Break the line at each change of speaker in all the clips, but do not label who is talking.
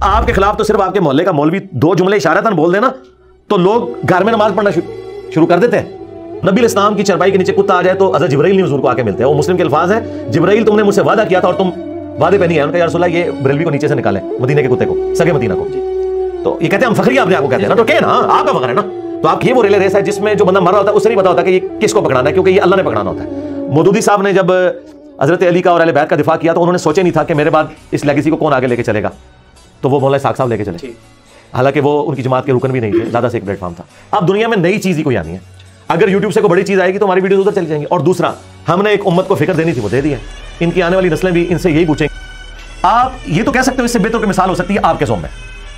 आपके खिलाफ तो सिर्फ आपके मोहल्ले का मौलवी दो जुमले इशारतन बोल देना तो लोग घर में नमाज पढ़ना शुरू कर देते हैं। नबी इस्लाम की चरपाई के नीचे कुत्ता आ जाए तो हज़रत जिब्राइल नहीं हुजूर को आके मिलते हैं। वो मुस्लिम के अल्फाज है, जिब्राइल तुमने मुझसे वादा किया था और तुम वादे पे नहीं है। उनका या रसूलल्लाह ये बरेलवी को नीचे से निकाले, मदीने के कुत्ते को, सगे मदीना को। तो ये कहते हैं हम फखरी अपने आपको कहते हैं ना, तो क्या ना आपका फखर है ना। तो आप ये वो रिले रेस है जिसमें जो बंदा मर रहा होता है उसे नहीं पता होता कि ये किसको पकड़ाना है, क्योंकि ये अल्लाह ने पकड़ाना होता है। मौदूदी साहब ने जब हजरत अली का और अहले बैत का दिफा किया तो उन्होंने सोचा नहीं था कि मेरे बाद इस लेगेसी को कौन आगे लेके चलेगा, तो वो मौला इसाक साहब लेके चले। हालांकि वो उनकी जमात के रुकन भी नहीं थे, ज़्यादा से एक प्लेटफॉर्म था। अब दुनिया में नई चीज़ ही कोई आनी है, अगर यूट्यूब से कोई बड़ी चीज़ आएगी तो हमारी वीडियो उधर चली जाएंगी। और दूसरा, हमने एक उम्मत को फिक्र देनी थी, वो दे दी है। इनकी आने वाली नस्लें भी इनसे यही पूछेंगी। आप ये तो कह सकते हो इससे बेहतर की मिसाल हो सकती है आपके ज़ोम में।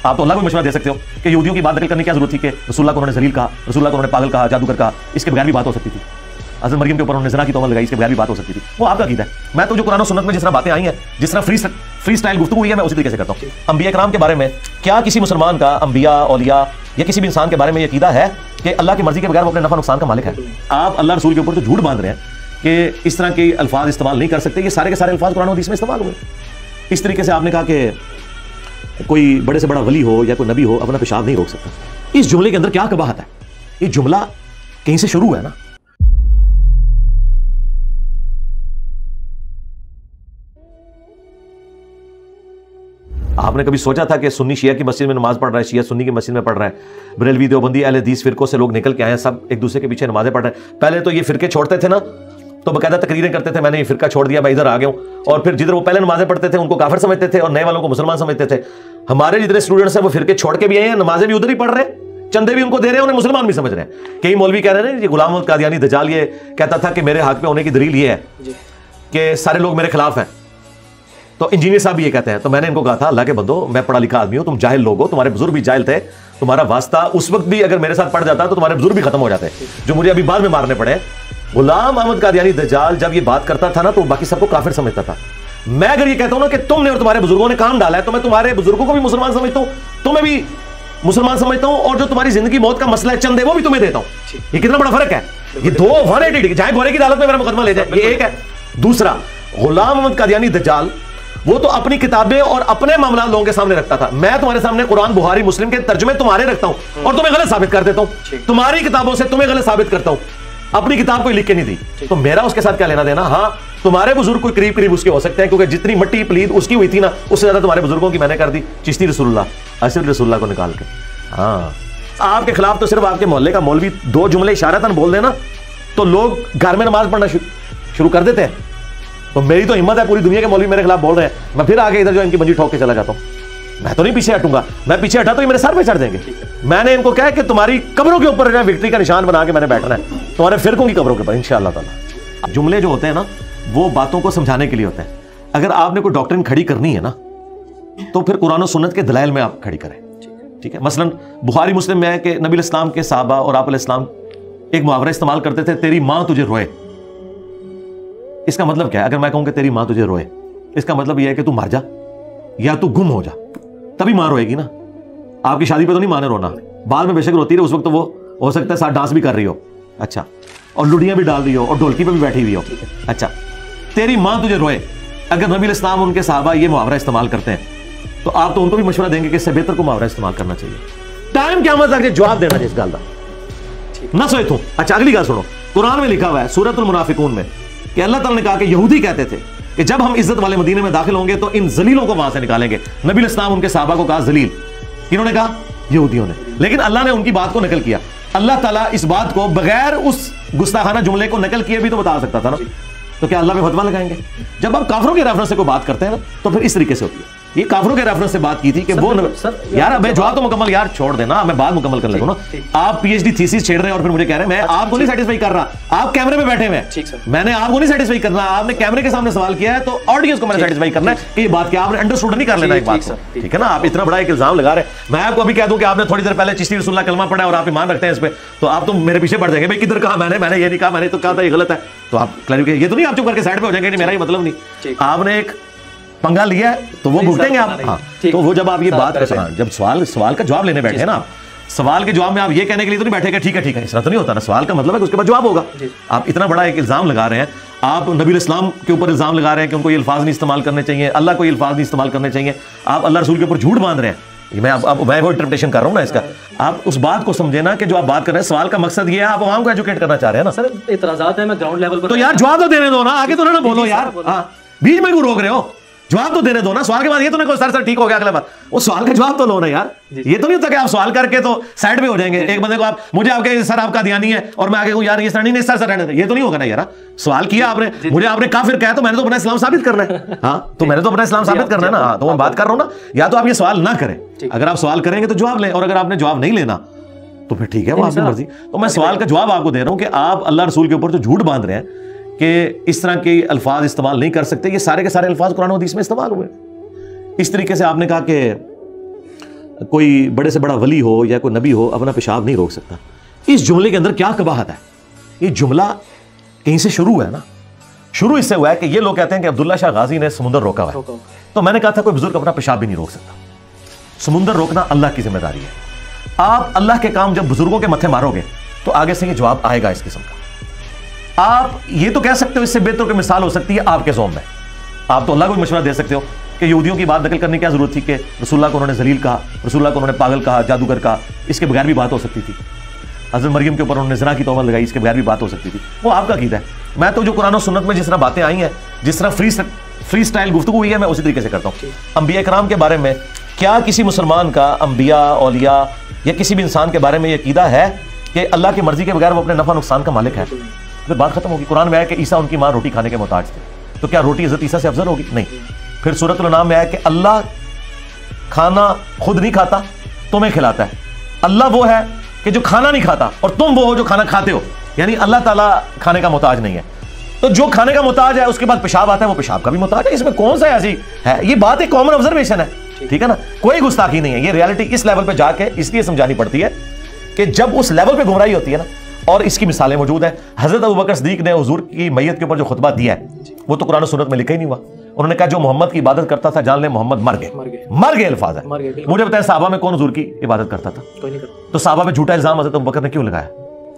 आप तो अल्लाह को मशवरा दे सकते हो कि यहूदियों की बात नकल करने की क्या जरूरत थी कि रसूलुल्लाह को उन्होंने जलील कहा, रसूलुल्लाह को उन्होंने पागल कहा, जादूगर कहा, इसके बगैर भी बात हो सकती थी। हज़रत मरियम के ऊपर उन्होंने ज़ना की तोहमत लगाई, इसके बगैर भी बात हो सकती थी। वो आपका कीदा है। मैं तो जो कुरान और सुन्नत में जिस तरह बातें आई हैं, जिस तरह फ्री स्टाइल गुफ्तगू हुई है, मैं उसी तरीके से करता हूँ। अंबिया इकराम के बारे में क्या किसी मुसलमान का अंबिया औलिया या किसी भी इंसान के बारे में यह कीदा है कि अल्लाह की मर्जी के बगैर वो अपने नफा नुकसान का मालिक है? आप अल्लाह रसूल के ऊपर तो झूठ बांध रहे हैं कि इस तरह के अल्फाज इस्तेमाल नहीं कर सकते। ये सारे के सारे अल्फाज कुरान और हदीस में इस्तेमाल हुए। इस तरीके से आपने कहा कि कोई बड़े से बड़ा वली हो या कोई नबी हो अपना पेशाब नहीं रोक सकता। इस जुमले के अंदर क्या कबाहत है? ये जुमला कहीं से शुरू है ना। आपने कभी सोचा था कि सुन्नी शिया की मस्जिद में नमाज पढ़ रहा है, शिया सुन्नी की मस्जिद में पढ़ रहा है, बरेलवी देवबंदी अहले हदीस फिरकों से लोग निकल के आए हैं, सब एक दूसरे के पीछे नमाजें पढ़ रहे हैं। पहले तो ये फिरके छोड़ते थे ना तो बाकायदा तकरीरें करते थे, मैंने ये फिरका छोड़ दिया, मैं इधर आ गया हूँ। और फिर जिधर वो पहले नमाजें पढ़ते थे उनको काफिर समझते थे और नए वालों को मुसलमान समझते थे। हमारे जितने स्टूडेंट्स हैं वो फिरके छोड़ के भी आए हैं, नमाजें भी उधर ही पढ़ रहे हैं, चंदे भी उनको दे रहे हैं, उन्हें मुसलमान भी समझ रहे हैं। कई मौलवी कह रहे हैं ये गुलाम मोहम्मद कादियानी दज्जाल ये कहता था कि मेरे हक में होने की दलील ये है कि सारे लोग मेरे खिलाफ हैं। तो इंजीनियर साहब भी ये कहते हैं। तो मैंने इनको कहा था अल्लाह के बंदो, मैं पढ़ा लिखा आदमी हूं, तुम जाहिल लोग हो, तुम्हारे बुजुर्ग भी जाहिल थे, तुम्हारा वास्ता उस वक्त भी अगर मेरे साथ पढ़ जाता तो तुम्हारे बुजुर्ग भी खत्म हो जाते जो मुझे अभी बाद में मारने पड़े। गुलाम मोहम्मद कादियानी दज्जाल जब ये बात करता था ना तो बाकी सबको काफिर समझता था। मैं अगर ये कहता हूं ना कि तुमने और तुम्हारे बुजुर्गों ने काम डाला है तो मैं तुम्हारे बुजुर्गों को भी मुसलमान समझता हूं, तुम्हें भी मुसलमान समझता हूं, और जो तुम्हारी जिंदगी मौत का मसला है चंदे वो भी तुम्हें देता हूं। ये कितना बड़ा फर्क है। ये दो 180 डिग्री, चाहे गोरे की अदालत में मेरा मुकदमा ले जाए, ये एक है। दूसरा, गुलाम मोहम्मद कादियानी दज्जाल वो तो अपनी किताबें और अपने मामला लोगों के सामने रखता था। मैं तुम्हारे सामने कुरान बुखारी मुस्लिम के तर्जुमे तुम्हारे रखता हूं और तुम्हें गलत साबित कर देता हूं, तुम्हारी किताबों से तुम्हें गलत साबित करता हूं, अपनी किताब कोई लिख के नहीं दी। तो मेरा उसके साथ क्या लेना देना? हाँ, तुम्हारे बुजुर्ग कोई करीब करीब उसके हो सकते हैं क्योंकि जितनी मट्टी प्लीद उसकी हुई थी ना उससे ज्यादा तुम्हारे बुजुर्गों की मैंने कर दी। चिश्ती रसूलुल्लाह, अशरफ रसूलुल्लाह को निकाल के। हाँ, आपके खिलाफ तो सिर्फ आपके मोहल्ले का मौलवी दो जुमले इशारतन बोल देना तो लोग घर में नमाज पढ़ना शुरू कर देते हैं। तो मेरी तो हिम्मत है, पूरी दुनिया के मौलवी मेरे खिलाफ बोल रहे हैं, मैं फिर आगे इधर जो इनकी बंजी ठोक के चला जाता हूं। मैं तो नहीं पीछे हटूंगा, मैं पीछे हटा तो ये मेरे सर पे चढ़ देंगे। मैंने इनको कहा कि तुम्हारी कब्रों के ऊपर विक्ट्री का निशान बना के मैंने बैठना है, तुम्हारे फिरकों की कब्रों के ऊपर इंशाअल्लाह ताला। जुमले जो होते हैं ना वो बातों को समझाने के लिए होते हैं। अगर आपने कोई डॉक्ट्रिन खड़ी करनी है ना तो फिर कुरान और सुन्नत के दलाइल में आप खड़ी करें, ठीक है। मसलन बुखारी मुस्लिम में है कि नबी इस्लाम के साहबा और आप इस्लाम एक मुहावरा इस्तेमाल करते थे, तेरी माँ तुझे रोए। इसका मतलब क्या है? अगर मैं कहूं कि तेरी माँ तुझे रोए, इसका मतलब यह है कि तू मर जा या तू गुम हो जा, तभी माँ रोएगी ना। आपकी शादी पे तो नहीं माँ ने रोना, बाद में बेशक रोती रहे, उस वक्त तो वो हो सकता है साथ डांस भी कर रही हो, अच्छा, और लुड़ियां भी डाल रही हो और ढोलकी पे भी बैठी हुई हो, अच्छा, तेरी माँ तुझे रोए। अगर नबी इस्लाम उनके साहबा ये मुहावरा इस्तेमाल करते हैं तो आप तो उनको भी मशवरा देंगे कि इससे बेहतर को मुहावरा इस्तेमाल करना चाहिए। टाइम क्या मतलब जवाब देना जिस गल का ना सोए तू। अच्छा, अगली गल सुनो, कुरान में लिखा हुआ है सूरतुल मुनाफिकून में कि अल्लाह ताला ने कहा कि यहूदी कहते थे कि जब हम इज्जत वाले मदीने में दाखिल होंगे तो इन जलीलों को वहां से निकालेंगे। नबी इस्लाम उनके साहबा को कहा जलील, किन्होंने कहा? यहूदियों ने। लेकिन अल्लाह ने उनकी बात को नकल किया। अल्लाह ताला इस बात को बगैर उस गुस्ताखाना जुमले को नकल किए भी तो बता सकता था ना। तो क्या अल्लाह पे फतवा लगाएंगे? जब आप काफिरों के रेफरेंस से कोई बात करते हैं ना तो फिर इस तरीके से होती है। ये काफिरों के रेफरेंस से बात की थी कि वो यार मैं जवाब तो मुकम्मल यार छोड़ देना, मैं बात मुकम्मल कर लगूं ना। आप पीएचडी थीसिस छेड़ रहे हैं और फिर मुझे कह रहे हैं मैं आपको नहीं सेटिस्फाई कर रहा, आप कैमरे में बैठे हुए हैं, मैंने आपको नहीं सेटिस्फाई करना, आपने कैमरे के सामने सवाल किया है तो ऑडियंस को मैंने सेटिस्फाई करना है कि ये बात क्या आपने अंडरस्टूड नहीं कर लेना एक बात को, ठीक है ना। आप इतना बड़ा एक इल्जाम लगा रहे हैं, मैं आपको अभी कह दूं कि आपने थोड़ी देर पहले चिश्ती रसूलुल्लाह कलमा पढ़ा और आप ईमान रखते हैं इस पे, तो आप तो मेरे पीछे बढ़ जाएंगे भाई किधर कहा मैंने ये नहीं कहा, मैंने तो कहा था ये गलत है, तो आप क्लैरिफिकेशन ये तो नहीं आप चुप करके साइड पे हो जाएंगे, मेरा ही मतलब नहीं। आपने एक पंगा लिया है तो वो भुगतेंगे आप। हाँ, तो वो जब आप ये बात कर जब सवाल का जवाब लेने बैठे ना, सवाल के जवाब में आप ये कहने के लिए तो नहीं बैठे कि ठीक है इस तरह तो नहीं होता ना, सवाल का मतलब है कि उसके बाद जवाब होगा। आप इतना बड़ा एक इल्जाम लगा रहे हैं, आप नबी इस्लाम के ऊपर इल्ज़ाम लगा रहे हैं कि उनको ये अल्फाज नहीं इस्तेमाल करने चाहिए, अल्लाह को ये अल्फाज नहीं इस्तेमाल करने चाहिए, आप अल्लाह रसूल के ऊपर झूठ बांध रहे हैं। मैं वो इंटरप्रिटेशन कर रहा हूँ ना इसका। आप उस बात को समझे ना कि जो आप बात कर रहे हैं, सवाल का मकसद ये है, आप आवाम को एजुकेट करना चाह रहे हैं ना।
सर इतराज़ात है, मैं ग्राउंड लेवल पर।
तो यार जवाब तो देने दो ना, आगे तो ना बोलो यार, बीच में क्यों रोक रहे हो? जवाब तो देने दो ना। सवाल के बाद ये तो नहीं सर ठीक हो गया, अगला बार वो सवाल का जवाब तो लो ना यार। ये तो नहीं होता कि आप सवाल करके तो साइड पे हो जाएंगे। एक बंदे को आप मुझे आपके सर आपका दियानी है और मैं आगे कहूं यार ये सर नहीं सर रहने दे, ये तो नहीं होगा ना यार। सवाल किया आपने, मुझे आपने काफिर कहा तो मैंने तो अपना इस्लाम साबित करना है। हाँ तो मैंने तो अपना इस्लाम साबित करना है ना। तो मैं बात कर रहा हूं ना, या तो आप ये सवाल ना करें, अगर आप सवाल करेंगे तो जवाब लें, और अगर आपने जवाब नहीं लेना तो फिर ठीक है, वो आपकी मर्जी। तो मैं सवाल का जवाब आपको दे रहा हूं कि आप अल्लाह रसूल के ऊपर जो झूठ बांध रहे हैं कि इस तरह के अल्फाज इस्तेमाल नहीं कर सकते, ये सारे के सारे अल्फाज कुरान और हदीस में इस्तेमाल हुए। इस तरीके से आपने कहा कि कोई बड़े से बड़ा वली हो या कोई नबी हो अपना पेशाब नहीं रोक सकता। इस जुमले के अंदर क्या कबाहत है? ये जुमला कहीं से शुरू है ना। शुरू इससे हुआ है कि ये लोग कहते हैं कि अब्दुल्ला शाह गाजी ने समुद्र रोका हुआ है। तो मैंने कहा था कोई बुजुर्ग अपना पेशाब भी नहीं रोक सकता। समुद्र रोकना अल्लाह की जिम्मेदारी है। आप अल्लाह के काम जब बुजुर्गों के मत्थे मारोगे तो आगे से ये जवाब आएगा इस किस्म का। आप ये तो कह सकते हो, इससे बेहतर की मिसाल हो सकती है आपके ज़ोन में। आप तो अल्लाह को मशवरा दे सकते हो कि यहूदियों की बात नकल करने की क्या जरूरत थी कि रसूलुल्लाह को उन्होंने जलील कहा, रसूलुल्लाह को उन्होंने पागल कहा, जादूगर कहा, इसके बगैर भी बात हो सकती थी। हज़रत मरियम के ऊपर उन्होंने ज़िना की तोहमत लगाई, इसके बगैर भी बात हो सकती थी। वो आपका अक़ीदा है। मैं तो जो कुरान और सुन्नत में जिस तरह बातें आई हैं, जिस तरह फ्री स्टाइल गुफ्तगू हुई है, मैं उसी तरीके से करता हूँ। अंबिया इकराम के बारे में क्या किसी मुसलमान का अंबिया औलिया या किसी भी इंसान के बारे में ये अक़ीदा है कि अल्लाह की मर्जी के बगैर वो अपने नफ़ा नुकसान का मालिक है? फिर बात खत्म होगी। कुरान में आया कि ईसा उनकी माँ रोटी खाने के मोहताज थे, तो क्या रोटी हज़रत ईसा से अफजल होगी? नहीं। फिर सूरतुल अनाम में आया कि अल्लाह खाना खुद नहीं खाता, तुम्हें खिलाता है। अल्लाह वो है कि जो खाना नहीं खाता और तुम वो हो जो खाना खाते हो, यानी अल्लाह ताला खाने का मोहताज नहीं है। तो जो खाने का मोहताज है उसके बाद पेशाब आता है, वो पेशाब का भी मोहताज है। इसमें कौन सा ऐसी है? ये बात एक कॉमन ऑब्जर्वेशन है, ठीक है ना, कोई गुस्ताखी नहीं है। ये रियलिटी इस लेवल पे जाके इसलिए समझानी पड़ती है कि जब उस लेवल पे गुमराही होती है ना, और इसकी मिसालें मौजूद हैं। हजरत अबू बकर सिद्दीक ने हुजूर की मैयत के ऊपर जो खुतबा दिया है वो तो कुरान और सुन्नत में लिखा ही नहीं हुआ। उन्होंने कहा जो मोहम्मद की इबादत करता था जान ले मोहम्मद मर गए अल्फाज है। मुझे बताया साहबा में कौन हुजूर की इबादत करता था? कोई नहीं करता। तो साहबा पे झूठा इल्जाम हजरत अबू बकर ने क्यों लगाया?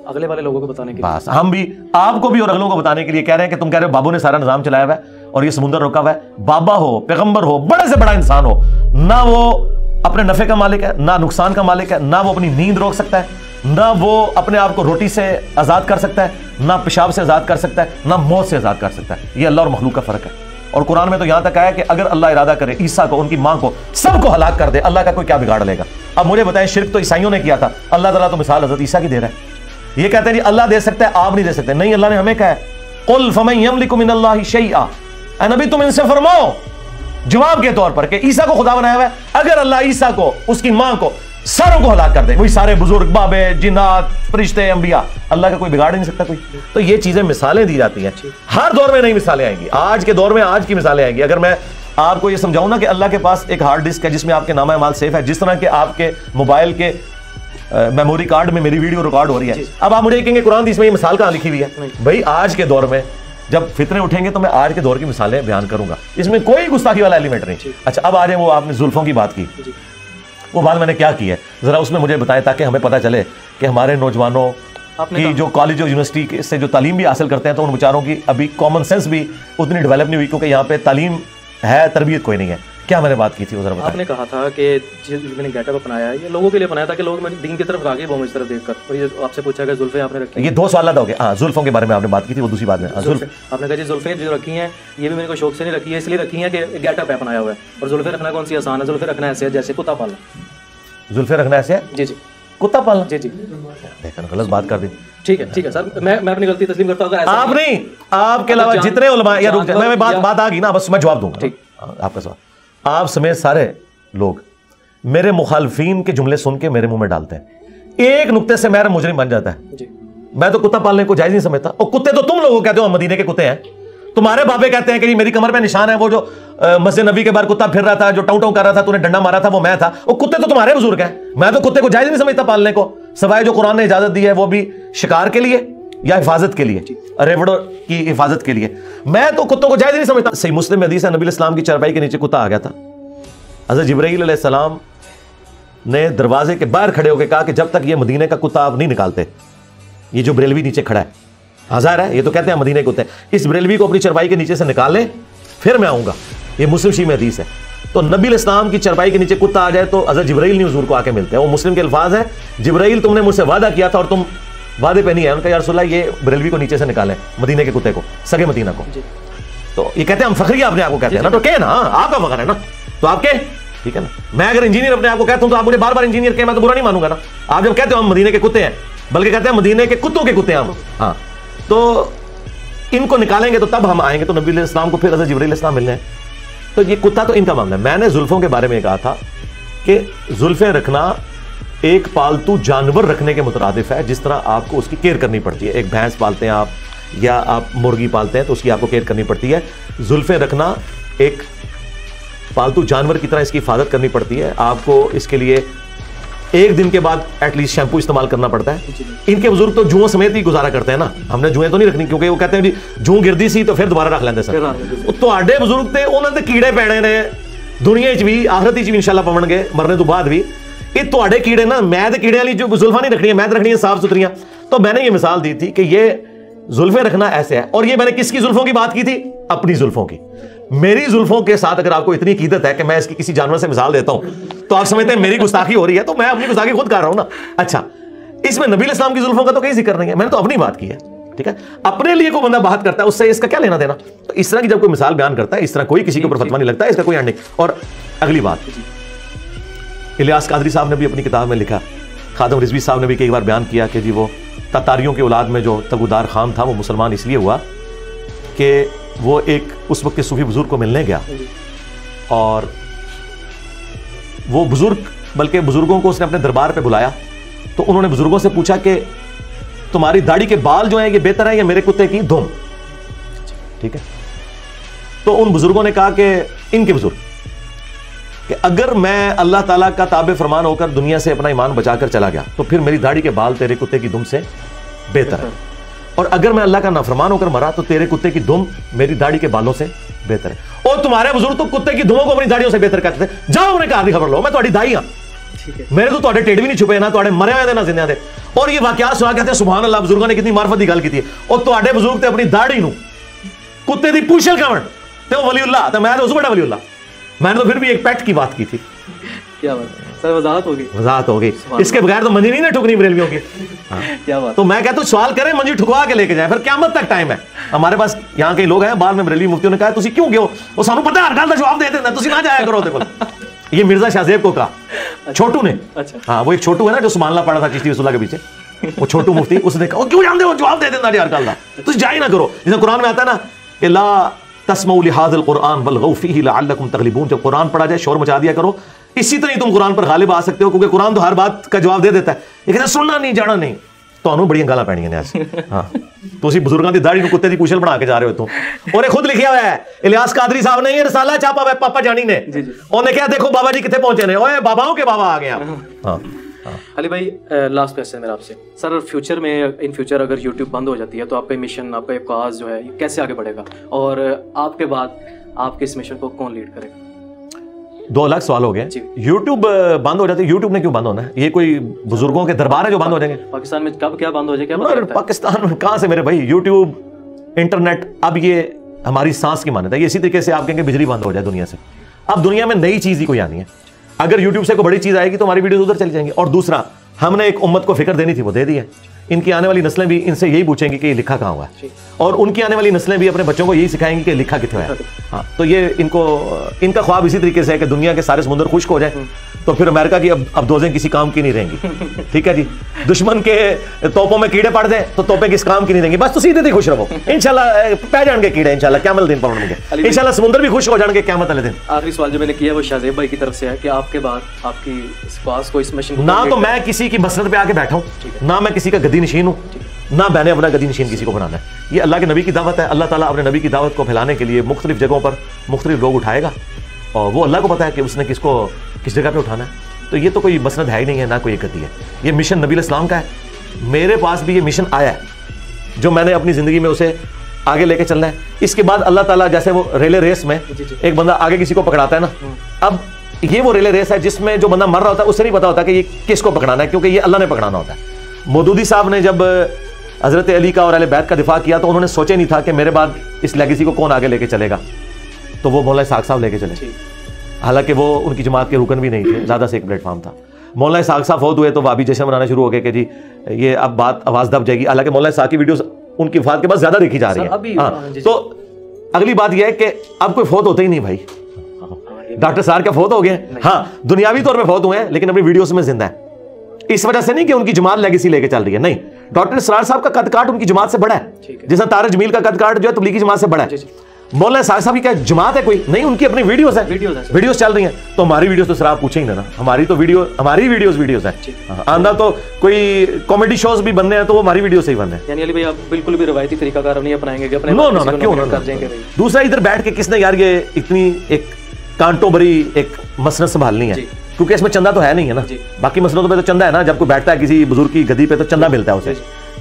अगले वाले लोगों को बताने के लिए।
बस हम भी आपको भी और अगलों को बताने के लिए कह रहे हैं कि तुम कह रहे हो बाबू ने सारा निजाम चलाया हुआ है और ये समुद्र रोका हुआ है। बाबा हो, पैगंबर हो, बड़े से बड़ा इंसान हो, ना वो अपने नफे का मालिक है ना नुकसान का मालिक है, ना वो अपनी नींद रोक सकता है, ना वो अपने आप को रोटी से आजाद कर सकता है, ना पेशाब से आजाद कर सकता है, ना मौत से आजाद कर सकता है। ये अल्लाह और मखलूक का फर्क है। और कुरान में तो यहां तक आया कि अगर अल्लाह इरादा करे ईसा को, उनकी मां को, सबको हलाक कर दे, अल्लाह का कोई क्या बिगाड़ लेगा? अब मुझे बताएं, शिर्क तो ईसाइयों ने किया था, अल्लाह ताला तो मिसाल हजरत ईसा की दे रहा है। ये कहते हैं जी अल्लाह दे सकता है, आप नहीं दे सकते। नहीं, अल्लाह ने हमें कहा है कुल फमन यमलिकु मिनल्लाहि शैआ, ऐ नबी तुम इनसे फरमाओ जवाब के तौर पर कि ईसा को खुदा बनाया हुआ है। अगर अल्लाह ईसा को, उसकी मां को, सारों को हलाक कर दे, वही सारे बुजुर्ग, बाबे, जिन्नात, फरिश्ते, अंबिया, अल्लाह का कोई बिगाड़ नहीं सकता कोई। तो ये चीजें मिसालें दी जाती हैं, हर दौर में नई मिसालें आएंगी। आज के दौर में आज की मिसालें आएंगी। अगर मैं आपको ये समझाऊं ना कि अल्लाह के पास एक हार्ड डिस्क है जिसमें आपके नामा अमाल सेफ है, जिस तरह के आपके मोबाइल के मेमोरी कार्ड में मेरी वीडियो रिकॉर्ड हो रही है। अब आप मुझे कहेंगे कुरान इसमें ये मिसाल कहां लिखी हुई है? भाई आज के दौर में जब फितने उठेंगे तो मैं आज के दौर की मिसालें बयान करूंगा, इसमें कोई गुस्ताखी वाला एलिमेंट नहीं। अच्छा, अब आ रहे वो आपने जुल्फों की बात की, वो बात मैंने क्या की है जरा उसमें मुझे बताएं ताकि हमें पता चले कि हमारे नौजवानों की जो कॉलेज और यूनिवर्सिटी से जो तालीम भी हासिल करते हैं तो उन बेचारों की अभी कॉमन सेंस भी उतनी डेवलप नहीं हुई, क्योंकि यहाँ पे तालीम है, तरबियत कोई नहीं है। क्या मैंने बात की थी वो जरा बताएं।
आपने कहा था कि मैंने गेटअप अपनाया है ये लोगों के लिए बनाया था कि लोग दीन की तरफ आगे वो मुझ तरफ देखकर, और ये आपसे पूछा कि जुल्फे आपने रखी, ये
दो सवाल हो गए। हाँ, जुल्फों के बारे में आपने बात की थी, वो दूसरी बात में
आपने कहा जी जुल्फे जो रखी हैं ये भी मेरे को शौक से नहीं रखी है, इसलिए रखी है कि गेटअप है अपनाया हुआ है। और जुल्फे रखना कौन सी आसान है? जुल्फे रखना ऐसे है जैसे कुत्ता पालना।
जुल्फे रखना ऐसे है?
जी जी,
कुत्ता पालना।
जी जी,
देखो गलत बात कर दी।
ठीक है सर, मैं अपनी गलती तस्लीम करता हूँ।
आप नहीं, आपके अलावा जितने उलमा, या रुक जाए, मैं बात आ गई ना, बस मैं जवाब दूंगा। ठीक, आपका सवाल आप समेत सारे लोग मेरे मुखालफीन के जुमले सुन के मेरे मुंह में डालते हैं, एक नुक्ते से मेरा मुजरिम बन जाता है जी। मैं तो कुत्ता पालने को जायज नहीं समझता। और कुत्ते तो तुम लोगों कहते हो, मदीने के कुत्ते हैं। तुम्हारे बाबे कहते हैं कि मेरी कमर पे निशान है, वो जो मस्जिद नबी के बाहर कुत्ता फिर रहा था, जो टाउ टाउ कर रहा था, तूने डंडा मारा था, वो मैं था। वो कुत्ते तो तुम्हारे बुजुर्ग हैं। मैं तो कुत्ते को जायज नहीं समझता पालने को, सवाए जो कुरान ने इजाजत दी है वो भी शिकार के लिए या हिफाजत के लिए, रेवड़ों की हिफाजत के लिए। मैं तो कुत्तों को जायज नहीं समझता। सही मुस्लिम हदीस है, नबी इस्लाम की चारपाई के नीचे कुत्ता आ गया था। हज़रत जिब्राईल अलैहिस्सलाम ने दरवाजे के बाहर खड़े होकर कहा कि जब तक ये मदीने का कुत्ता आप नहीं निकालते, ये जो बरेलवी नीचे खड़ा है, हजार है, ये तो कहते हैं मदीने के कुत्ते। इस बरेलवी को अपनी चरपाई के नीचे से निकाल ले, फिर मैं आऊंगा। ये मुस्लिम शी में हदीस है। तो नबी इस्लाम की चरपाई के नीचे कुत्ता आ जाए तो हज़रत जिब्राइल नहीं हुजूर को आके मिलते हैं। वो मुस्लिम के अल्फाज है, जिब्राइल तुमने मुझसे वादा किया था और तुम वादे पे नहीं है। उनका या रसूल अल्लाह ये बरेलवी को नीचे से निकालें, मदीने के कुत्ते को, सगे मदीना को। तो ये कहते हैं हम फखरिया अपने आप को कहते हैं ना, तो कहे ना आपका फखर है ना, तो आपके ठीक है ना। मैं अगर इंजीनियर अपने आप को कहता हूं तो आप मुझे बार बार इंजीनियर कहे, मैं तो बुरा नहीं मानूंगा ना। आप जब कहते हो हम मदीने के कुत्ते हैं, बल्कि कहते हैं मदीने के कुत्तों के कुत्ते हैं हम। हाँ, तो इनको निकालेंगे तो तब हम आएंगे। तो नबी इस्लाम को फिर हज़रत जिब्राइल इस्लाम मिलने हैं। तो ये कुत्ता तो इनका मामला है। मैंने जुल्फों के बारे में कहा था कि जुल्फें रखना एक पालतू जानवर रखने के मुतरादिफ है, जिस तरह आपको उसकी केयर करनी पड़ती है। एक भैंस पालते हैं आप या आप मुर्गी पालते हैं तो उसकी आपको केयर करनी पड़ती है। जुल्फें रखना एक पालतू जानवर की तरह इसकी हिफाजत करनी पड़ती है। आपको इसके लिए एक दिन के बाद एटलीस्ट शैम्पू इस्तेमाल करना पड़ता है। इनके बुजुर्ग तो जुओं समेत ही गुजारा करते हैं ना, हमने जुएं तो नहीं रखनी, क्योंकि वो कहते हैं जी जूं गिरदी सी तो फिर दोबारा रख लेंगे सर। ਤੁਹਾਡੇ बुजुर्ग थे उन्होंने कीड़े पैने ने दुनिया च भी आखिरत च भी इंशाल्लाह पवणगे मरने तो बाद भी। ये ਤੁਹਾਡੇ कीड़े ना, मैं तो कीड़े वाली जो जुल्फा नहीं रखनी है, मैं तो रखनी है साफ सुथरियां। तो मैंने ये मिसाल दी थी कि ये जुल्फे रखना ऐसे है। और ये मैंने किसकी जुल्फों की बात की थी? अपनी जुल्फों की। मेरी जुल्फों के साथ अगर आपको इतनी कीदत है कि मैं इसकी किसी जानवर से मिसाल देता हूं तो आप समझते हैं मेरी गुस्ताखी हो रही है, तो मैं अपनी गुस्ताखी खुद कर रहा हूं ना। अच्छा, इसमें नबी इस्लाम की जुल्फों का तो कहीं जिक्र नहीं है, मैंने तो अपनी बात की है। ठीक है, अपने लिए कोई बंदा बात करता है उससे इसका क्या लेना देना। तो इस तरह की जब कोई मिसाल बयान करता है, इस तरह कोई किसी के ऊपर फतवा नहीं लगता है, इसका कोई नहीं। और अगली बात, इलियास कादरी साहब ने भी अपनी किताब में लिखा, खादम रिजवी साहब ने भी कई बार बयान किया कि जी वो ततारियों की औलाद में जो तगुदार खान था वो मुसलमान इसलिए हुआ कि वो एक उस वक्त के सूफी बुजुर्ग को मिलने गया और वो बुजुर्ग, बल्कि बुजुर्गों को उसने अपने दरबार पे बुलाया। तो उन्होंने बुजुर्गों से पूछा कि तुम्हारी दाढ़ी के बाल जो हैं ये बेहतर है या मेरे कुत्ते की धुम? ठीक है, तो उन बुजुर्गों ने कहा कि इनके बुजुर्ग कि अगर मैं अल्लाह ताला का ताबे फरमान होकर दुनिया से अपना ईमान बचाकर चला गया तो फिर मेरी दाढ़ी के बाल तेरे कुत्ते की दुम से बेहतर है, और अगर मैं अल्लाह का नाफरमान होकर मरा तो तेरे कुत्ते की दुम मेरी दाढ़ी के बालों से बेहतर है। और तुम्हारे बुजुर्ग तो कुत्ते की दुमों को अपनी दाढ़ियों से बेहतर कहते थे। जाओ उन्हें कहा दी खबर लो, मैं तुम्हारी दाई हाँ, मेरे तो तुम्हारे टेढ़ भी नहीं छुपे ना, तुम्हारे मरे हुए ना जिंदे थे। और ये वाकया सुना कहते हैं सुभान अल्लाह, बुजुर्गों ने कितनी मार्फत की गल की थी। और तुम्हारे बुजुर्ग थे अपनी दाढ़ी नू कुत्ते की पूछल कवन ते वलीउल्लाह, तो मैं तो उस बड़ा वलीउल्लाह। मैंने तो फिर भी एक पेट की बात की थी।
क्या बात है सर, वजाहत होगी,
वजाहत हो गई। इसके बगैर तो मंजी नहीं ना ठुकनी बरेलवियों की।
क्या बात।
तो मैं कहता हूं सवाल करें, मंजी ठुकवा के लेके जाए, फिर क़यामत तक टाइम है। हमारे पास यहाँ कई लोग हैं, बाद में बरेलवी मुफ्तियों ने कहा तुसी क्यों गए हो, वो सानू पता है हर गल दा जवाब दे देना, तुसी ना जाया करो ओदे कोल। ये मिर्जा शाहजेब को कहा, छोटू ने। अच्छा, हाँ, वो एक छोटू है ना जो सुभान पड़ा था चिश्ती रसूलुल्लाह के पीछे, वो छोटू मुफ्ती, उसने कहा क्यों जानते हो जवाब दे देना हर गल दा, तुसी जा ही ना करो। जैसे कुरान में आता है ना कि ला तस्मऊ लिहाज़िल कुरान वल्गौ फीही लअल्लकुम तग़लिबून, जब कुरान पढ़ा जाए शोर मचा दिया करो, इसी तरह तुम कुरान पर गालिब आ सकते हो, क्योंकि कुरान तो हर बात का जवाब दे देता है। लेकिन सुनना नहीं, जाना नहीं, तो बड़ियां गालां पैणियां ने आज। हाँ, तो उसी बुजुर्गों की दाढ़ी कुत्ते की पूछल बना के जा रहे हो तुम। और खुद लिखा हुआ है इलियास कादरी साहब ने, ये रसाला छापा हुआ है पापा जानी ने। उन्होंने कहा देखो बाबा जी कितने पहुंचे ने, ओए बाबाओं के बाबा आ गए आप। हाँ,
अली भाई, लास्ट क्वेश्चन मेरा आपसे सर, फ्यूचर में इन फ्यूचर अगर यूट्यूब बंद हो जाती है तो आपका मिशन, आपका काज जो है कैसे आगे बढ़ेगा, और आपके बाद आपके इस मिशन को कौन लीड करेगा?
2 अलग सवाल हो गए। यूट्यूब बंद हो जाती है, यूट्यूब ने क्यों बंद होना है? ये कोई बुजुर्गों के दरबार है जो बंद हो जाएंगे?
पाकिस्तान में कब क्या बंद हो जाएगा?
पाकिस्तान में कहां से मेरे भाई, यूट्यूब, इंटरनेट, अब ये हमारी सांस की मान्यता है। इसी तरीके से आप कहेंगे बिजली बंद हो जाए दुनिया से, अब दुनिया में नई चीज ही कोई आनी है। अगर यूट्यूब से कोई बड़ी चीज आएगी तो हमारी वीडियोस उधर चली जाएंगी। और दूसरा, हमने एक उम्मत को फिक्र देनी थी, वो दे दी है। इनकी आने वाली नस्लें भी इनसे यही पूछेंगी कि ये लिखा कहाँ हुआ है, और उनकी आने वाली नस्लें भी अपने बच्चों को यही सिखाएंगी कि लिखा कितना है। हाँ, तो ये इनका ख्वाब इसी तरीके से है कि दुनिया के सारे समुद्र खुश्क हो जाए, तो फिर अमेरिका की अब दोजें किसी काम की नहीं रहेंगी। ठीक है जी, दुश्मन के तोपों में कीड़े पड़ जाए तो तोपें किस काम की नहीं रहेंगी, बस तो सीधे खुश रहो। इंशाल्लाह पै जाएंगे कीड़े, इंशाल्लाह क़यामत दिन पहुंचेंगे, इंशाल्लाह समुद्र भी खुश हो जाएंगे क़यामत वाले दिन।
आखिरी सवाल जो मैंने किया वो शाहजेब भाई की तरफ से है कि आपके बाद आपकी इस पास कोई मिशन,
ना तो मैं किसी की मसनद पे आके बैठा हूँ, ना मैं किसी का गद्दी नशीन हूँ, ना मैंने अपना गद्दी नशीन किसी को बनाना है। ये अल्लाह के नबी की दावत है। अल्लाह ताला अपने नबी की दावत को फैलाने के लिए मुख्तलिफ जगहों पर मुख्तलिफ लोग उठाएगा, और वो अल्लाह को पता है कि उसने किसको किस जगह पे उठाना है। तो ये तो कोई मसनद है ही नहीं है, ना कोई एक गद्दी है। ये मिशन नबी इस्लाम का है। मेरे पास भी ये मिशन आया है जो मैंने अपनी ज़िंदगी में उसे आगे लेके चलना है। इसके बाद अल्लाह ताला, जैसे वो रेले रेस में एक बंदा आगे किसी को पकड़ाता है ना, अब ये वो रेले रेस है जिसमें जो बंदा मर रहा होता है उसे नहीं पता होता कि ये किसको पकड़ाना है, क्योंकि ये अल्लाह ने पकड़ाना होता है। मौदूदी साहब ने जब हजरत अली का और अहले बैत का दिफा किया तो उन्होंने सोचा नहीं था कि मेरे बाद इस लेगेसी को कौन आगे लेके चलेगा, तो वो मौलाना इसहाक साहब लेके चले। हालांकि वो उनकी जमात के रुकन भी नहीं थे, ज़्यादा से एक प्लेटफॉर्म था। मौलाना इसहाक साहब फौत हुए तो वाबी जश्न मनाना शुरू हो गए कि जी ये अब बात आवाज़ दब जाएगी। हालांकि मौलाना इसहाक की वीडियोस उनकी वफात के बाद ज़्यादा देखी जा रही है। हाँ, तो अगली बात यह है कि अब कोई फौत होता ही नहीं भाई। डॉक्टर सार का फौत हो गए, हाँ दुनियावी तौर पे फौत हुए हैं, लेकिन अपनी वीडियोस में जिंदा है। इस वजह से नहीं कि उनकी जमात लेगेसी लेके चल रही है, नहीं, डॉक्टर इसरार साहब का कद काट उनकी जमात से बड़ा है, जैसा तारिक जमील का कद काट जो है तबलीगी जमात से बड़ा है। मौलाना इसहाक साहब की क्या जमात है कोई? नहीं, उनकी अपनी वीडियोस है, वीडियोस चल रही हैं। तो हमारी वीडियोस तो सर आप पूछेंगे ना, हमारी तो हमारी वीडियोस है। आंदा तो कोई कॉमेडी शोज भी बनने हैं तो वो हमारी वीडियो से ही बनने हैं।
यानी अली भाई आप बिल्कुल भी रवायती तरीकाकार नहीं अपनाएंगे कि अपने
नो नो क्यों कर जाएंगे। दूसरा, इधर बैठ के किसने यार ये इतनी एक कांटों भरी एक मसनद संभालनी है, क्योंकि इसमें चंदा तो है नहीं है ना। बाकी मसलों पे तो चंदा है ना, जब कोई बैठता है किसी बुजुर्ग की गद्दी पे तो चंदा मिलता है उसे,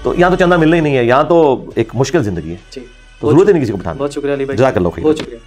तो यहाँ तो चंदा मिलना ही नहीं है, यहाँ तो एक मुश्किल जिंदगी है, तो जरूरत ही नहीं किसी को बिठाने।
बहुत शुक्रिया अली भाई,
जज़ाकल्लाह खैर।
बहुत शुक्रिया।